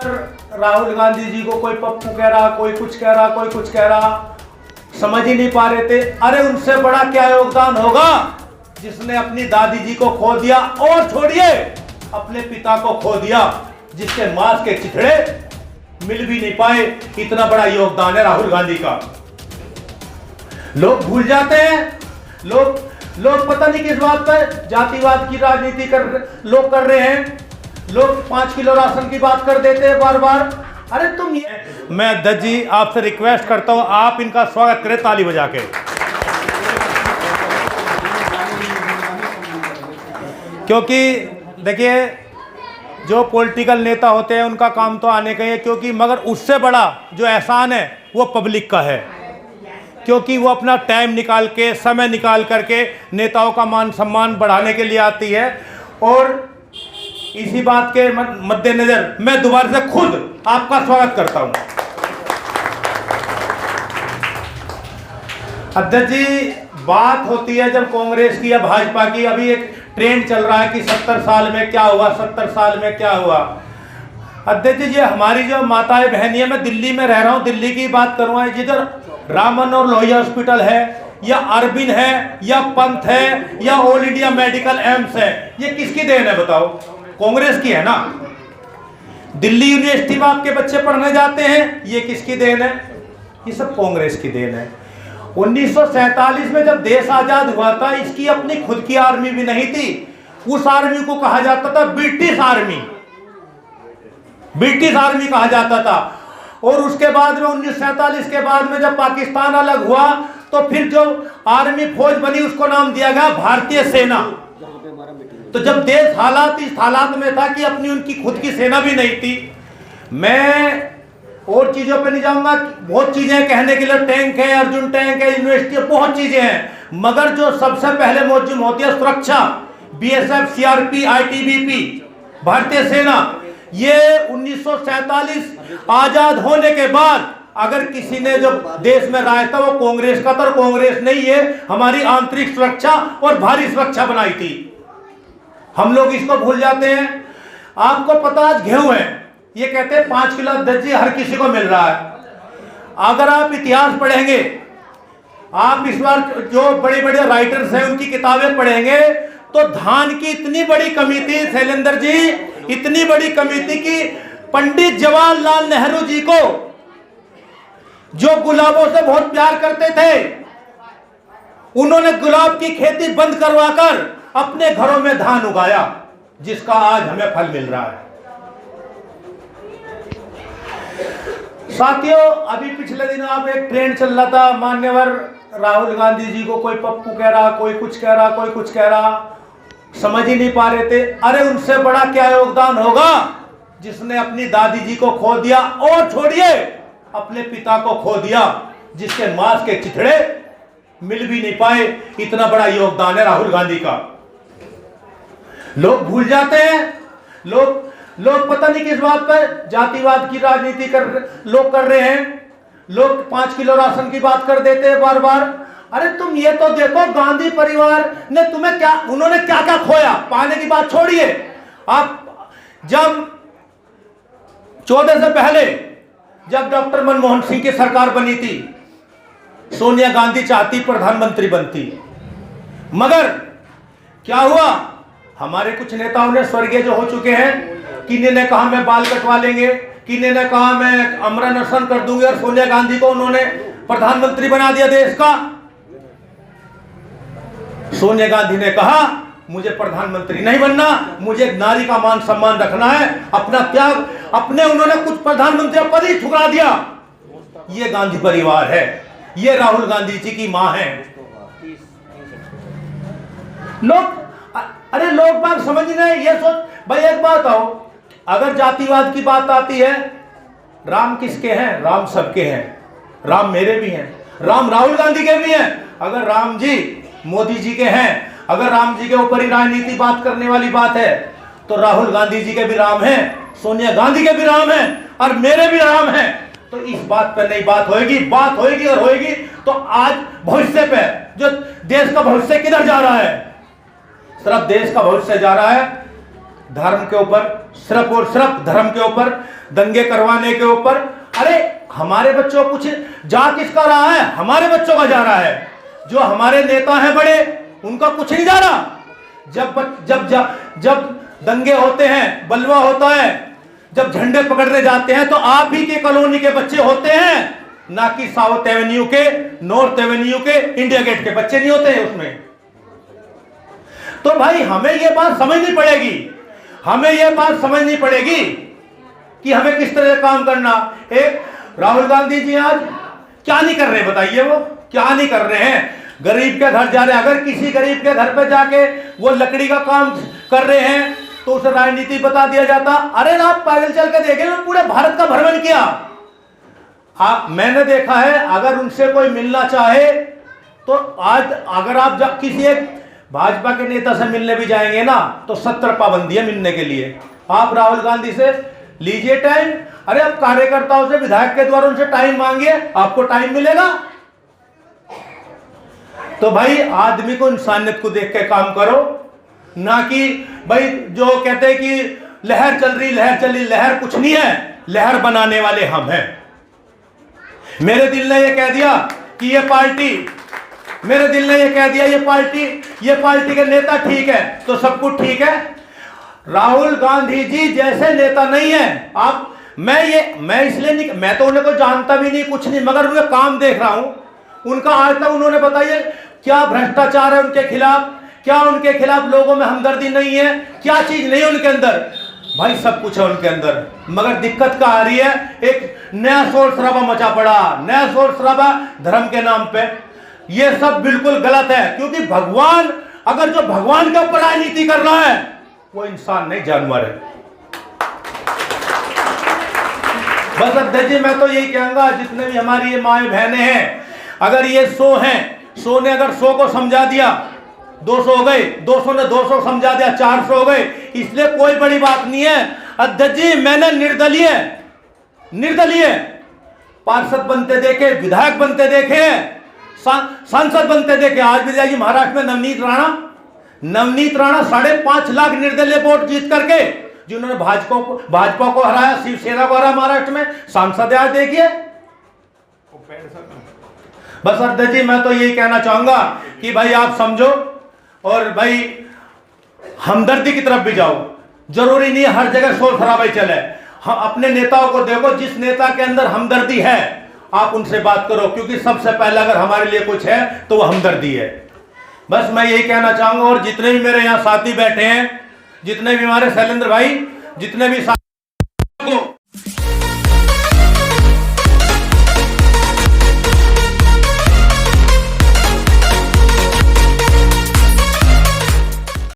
राहुल गांधी जी को कोई पप्पू कह रहा, कोई कुछ कह रहा, कोई कुछ कह रहा, समझ ही नहीं पा रहे थे। अरे उनसे बड़ा क्या योगदान होगा जिसने अपनी दादी जी को खो दिया, और छोड़िए अपने पिता को खो दिया, जिसके मांस के चिथड़े मिल भी नहीं पाए। इतना बड़ा योगदान है राहुल गांधी का। लोग भूल जाते हैं, लोग पता नहीं किस बात पर जातिवाद की राजनीति लोग कर रहे हैं। लोग 5 किलो राशन की बात कर देते हैं बार बार। अरे तुम ये, मैं अध्यक्ष जी आपसे रिक्वेस्ट करता हूं, आप इनका स्वागत करें ताली बजा के। क्योंकि देखिए, जो पॉलिटिकल नेता होते हैं उनका काम तो आने का ही है, क्योंकि मगर उससे बड़ा जो एहसान है वो पब्लिक का है, क्योंकि वो अपना टाइम निकाल के, समय निकाल करके नेताओं का मान सम्मान बढ़ाने के लिए आती है। और इसी बात के मद्देनजर मैं दोबारा से खुद आपका स्वागत करता हूं। अध्यक्ष जी, बात होती है जब कांग्रेस की या भाजपा की, अभी एक ट्रेंड चल रहा है कि 70 साल में क्या हुआ, 70 साल में क्या हुआ। अध्यक्ष जी, हमारी जो माताएं बहनियां, मैं दिल्ली में रह रहा हूं, दिल्ली की बात करूंगा, जिधर रामन और लोहिया हॉस्पिटल है, या अरबिन है, या पंथ है, या ऑल इंडिया मेडिकल एम्स है, ये किसकी देन है बताओ? कांग्रेस की है ना। दिल्ली यूनिवर्सिटी में आपके बच्चे पढ़ने जाते हैं, ये किसकी देन है? ये सब कांग्रेस की देन है। 1947 में जब देश आजाद हुआ था, इसकी अपनी खुद की आर्मी भी नहीं थी। उस आर्मी को कहा जाता था ब्रिटिश आर्मी, ब्रिटिश आर्मी कहा जाता था। और उसके बाद में 1947 के बाद में जब पाकिस्तान अलग हुआ, तो फिर जो आर्मी फौज बनी उसको नाम दिया गया भारतीय सेना। तो जब देश इस हालात में था कि अपनी उनकी खुद की सेना भी नहीं थी। मैं और चीजों पे नहीं जाऊंगा, बहुत चीजें कहने के लिए, टैंक है, अर्जुन टैंक है, यूनिवर्सिटी, बहुत चीजें हैं, मगर जो सबसे पहले मौजूद होती है सुरक्षा, बीएसएफ, सीआरपी, आईटीबीपी, भारतीय सेना। ये 1947 आजाद होने के बाद अगर किसी ने जो देश में राज था वो कांग्रेस का था, और कांग्रेस नहीं, ये हमारी आंतरिक सुरक्षा और बाहरी सुरक्षा बनाई थी। हम लोग इसको भूल जाते हैं। आपको पता, आज गेहूं है, ये कहते हैं 5 किलो अध्यक्ष जी हर किसी को मिल रहा है। अगर आप इतिहास पढ़ेंगे, आप इस बार जो बड़े बड़े राइटर्स हैं उनकी किताबें पढ़ेंगे, तो धान की इतनी बड़ी कमी थी शैलेंद्र जी, इतनी बड़ी कमी थी कि पंडित जवाहरलाल नेहरू जी को, जो गुलाबों से बहुत प्यार करते थे, उन्होंने गुलाब की खेती बंद करवाकर अपने घरों में धान उगाया, जिसका आज हमें फल मिल रहा है। साथियों, अभी पिछले दिनों आप एक ट्रेंड चल रहा था, मान्यवर राहुल गांधी जी को कोई पप्पू कह रहा, कोई कुछ कह रहा, कोई कुछ कह रहा, समझ ही नहीं पा रहे थे। अरे उनसे बड़ा क्या योगदान होगा जिसने अपनी दादी जी को खो दिया, और छोड़िए अपने पिता को खो दिया, जिसके मांस के चिथड़े मिल भी नहीं पाए। इतना बड़ा योगदान है राहुल गांधी का। लोग भूल जाते हैं, लोग पता नहीं किस बात पर जातिवाद की राजनीति लोग कर रहे हैं। लोग 5 किलो राशन की बात कर देते हैं बार बार। अरे तुम ये तो देखो, गांधी परिवार ने तुम्हें क्या, उन्होंने क्या क्या खोया, पाने की बात छोड़िए। आप जब 14 से पहले जब डॉक्टर मनमोहन सिंह की सरकार बनी थी, सोनिया गांधी चाहती प्रधानमंत्री बनती, मगर क्या हुआ? हमारे कुछ नेताओं ने, स्वर्गीय जो हो चुके हैं, किन्हीं ने कहा मैं बाल कटवा लेंगे, किन्हीं ने कहा मैं अमरण अनशन कर दूंगे, और सोनिया गांधी को उन्होंने प्रधानमंत्री बना दिया देश का। सोनिया गांधी ने कहा मुझे प्रधानमंत्री नहीं बनना, मुझे नारी का मान सम्मान रखना है, अपना त्याग, अपने उन्होंने कुछ प्रधानमंत्री पद ही ठुकरा दिया। ये गांधी परिवार है, ये राहुल गांधी जी की मां है। अरे लोग बात समझ नहीं, ये सोच भाई, एक बात आओ, अगर जातिवाद की बात आती है, राम किसके हैं? राम सबके हैं। राम मेरे भी हैं, राम राहुल गांधी के भी हैं। अगर राम जी मोदी जी के हैं, अगर राम जी के ऊपर ही राजनीति बात करने वाली बात है, तो राहुल गांधी जी के भी राम हैं, सोनिया गांधी के भी राम हैं, और मेरे भी राम हैं। तो इस बात पर नहीं बात होएगी और होएगी। तो आज भविष्य पे, जो देश का भविष्य किधर जा रहा है, सिर्फ देश का भविष्य जा रहा है धर्म के ऊपर, सिर्फ और सिर्फ धर्म के ऊपर, दंगे करवाने के ऊपर। अरे हमारे बच्चों को कुछ जा किसका रहा है? हमारे बच्चों का जा रहा है। जो हमारे नेता हैं बड़े, उनका कुछ नहीं जा रहा। जब दंगे होते हैं, बलवा होता है, जब झंडे पकड़ने जाते हैं तो आप ही के कॉलोनी के बच्चे होते हैं, ना कि साउथ एवेन्यू के, नॉर्थ एवेन्यू के, इंडिया गेट के बच्चे नहीं होते हैं उसमें। तो भाई हमें यह बात समझनी पड़ेगी, हमें यह बात समझनी पड़ेगी कि हमें किस तरह से काम करना। एक राहुल गांधी जी आज क्या नहीं कर रहे, बताइए वो क्या नहीं कर रहे हैं। गरीब के घर जा रहे हैं, अगर किसी गरीब के घर पे जाके वो लकड़ी का काम कर रहे हैं तो उसे राजनीति बता दिया जाता। अरे आप पैदल चल के देखें, पूरे भारत का भ्रमण किया। मैंने देखा है, अगर उनसे कोई मिलना चाहे तो आज अगर आप किसी एक भाजपा के नेता से मिलने भी जाएंगे ना तो 70 पाबंदी है मिलने के लिए। आप राहुल गांधी से लीजिए टाइम, अरे आप कार्यकर्ताओं से, विधायक के द्वारा उनसे टाइम मांगिए, आपको टाइम मिलेगा। तो भाई आदमी को इंसानियत को देख के काम करो, ना कि भाई जो कहते हैं कि लहर चल रही, लहर चली। लहर कुछ नहीं है, लहर बनाने वाले हम हैं। मेरे दिल ने यह कह दिया कि ये पार्टी, मेरे दिल ने यह कह दिया ये पार्टी के नेता ठीक है तो सब कुछ ठीक है। राहुल गांधी जी जैसे नेता नहीं है। आप मैं इसलिए नहीं, मैं तो उन्हें कोई जानता भी नहीं, कुछ नहीं, मगर उनका काम देख रहा हूं। उनका आज तक उन्होंने बताइए क्या भ्रष्टाचार है उनके खिलाफ, क्या उनके खिलाफ लोगों में हमदर्दी नहीं है, क्या चीज नहीं है उनके अंदर। भाई सब कुछ है उनके अंदर, मगर दिक्कत क्या आ रही है? एक नया शोर शराबा मचा पड़ा, नया शोर शराबा धर्म के नाम पे। ये सब बिल्कुल गलत है, क्योंकि भगवान, अगर जो भगवान के ऊपर राजनीति कर रहा है वो इंसान नहीं, जानवर है। बस अध्यक्ष जी मैं तो यही कहूंगा, जितने भी हमारी ये माएँ बहनें हैं, अगर ये 100 हैं, 100 ने अगर 100 को समझा दिया, 200 हो गए, 200 ने 200 समझा दिया, 400 हो गए, इसलिए कोई बड़ी बात नहीं है। अध्यक्ष जी मैंने निर्दलीय पार्षद बनते देखे, विधायक बनते देखे, सांसद बनते देखे। आज भी जाइए महाराष्ट्र में नवनीत राणा 5.5 लाख निर्दलीय वोट जीत करके, जिन्होंने भाजपा को हराया, शिवसेना को हराया महाराष्ट्र में, सांसद आज देखिए। बस अध्यक्ष जी मैं तो यही कहना चाहूंगा कि भाई आप समझो और भाई हमदर्दी की तरफ भी जाओ। जरूरी नहीं है हर जगह शोर शराबा चले। हम अपने नेताओं को देखो, जिस नेता के अंदर हमदर्दी है आप उनसे बात करो, क्योंकि सबसे पहले अगर हमारे लिए कुछ है तो वो हमदर्दी है। बस मैं यही कहना चाहूंगा। और जितने भी मेरे यहाँ साथी बैठे हैं, जितने भी हमारे शैलेंद्र भाई, जितने भी